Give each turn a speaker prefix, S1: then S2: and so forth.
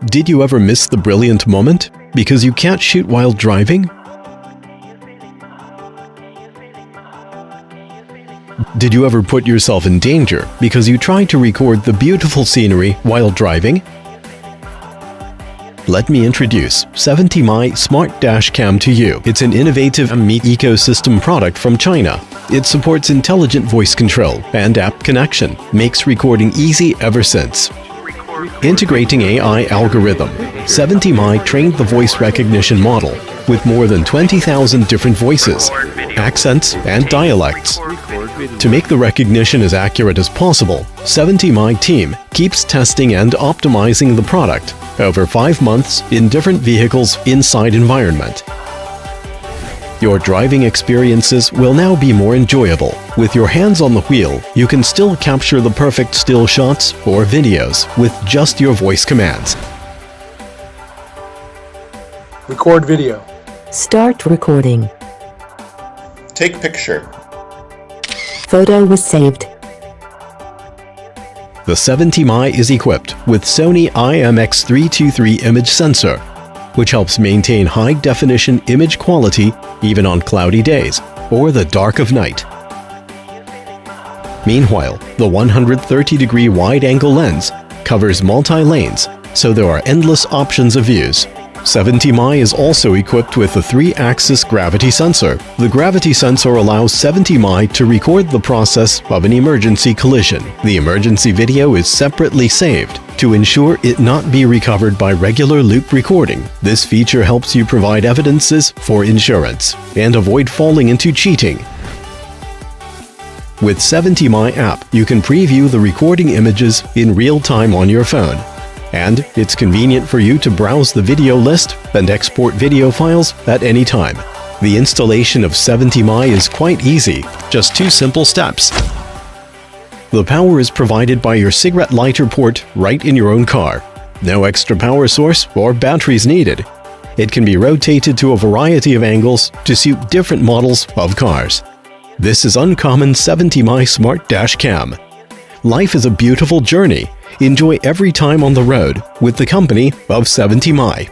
S1: Did you ever miss the brilliant moment because you can't shoot while driving? Did you ever put yourself in danger because you tried to record the beautiful scenery while driving? Let me introduce 70Mai Smart Dash Cam to you. It's an innovative meat ecosystem product from China. It supports intelligent voice control and app connection, makes recording easy ever since. Integrating AI algorithm, 70Mai trained the voice recognition model with more than 20,000 different voices, accents, and dialects. To make the recognition as accurate as possible, 70Mai team keeps testing and optimizing the product over 5 months in different vehicles inside environment. Your driving experiences will now be more enjoyable. With your hands on the wheel, you can still capture the perfect still shots or videos with just your voice commands.
S2: Record video.
S3: Start recording.
S4: Take picture.
S3: Photo was saved.
S1: The 70Mai is equipped with Sony IMX323 image sensor, which helps maintain high-definition image quality even on cloudy days or the dark of night. Meanwhile, the 130-degree wide-angle lens covers multi-lanes, so there are endless options of views. 70Mai is also equipped with a 3-axis gravity sensor. The gravity sensor allows 70Mai to record the process of an emergency collision. The emergency video is separately saved to ensure it not be recovered by regular loop recording. This feature helps you provide evidences for insurance and avoid falling into cheating. With 70Mai app, you can preview the recording images in real time on your phone. And it's convenient for you to browse the video list and export video files at any time. The installation of 70Mai is quite easy, just 2 simple steps. The power is provided by your cigarette lighter port right in your own car. No extra power source or batteries needed. It can be rotated to a variety of angles to suit different models of cars. This is uncommon 70Mai Smart Dash Cam. Life is a beautiful journey. Enjoy every time on the road with the company of 70Mai.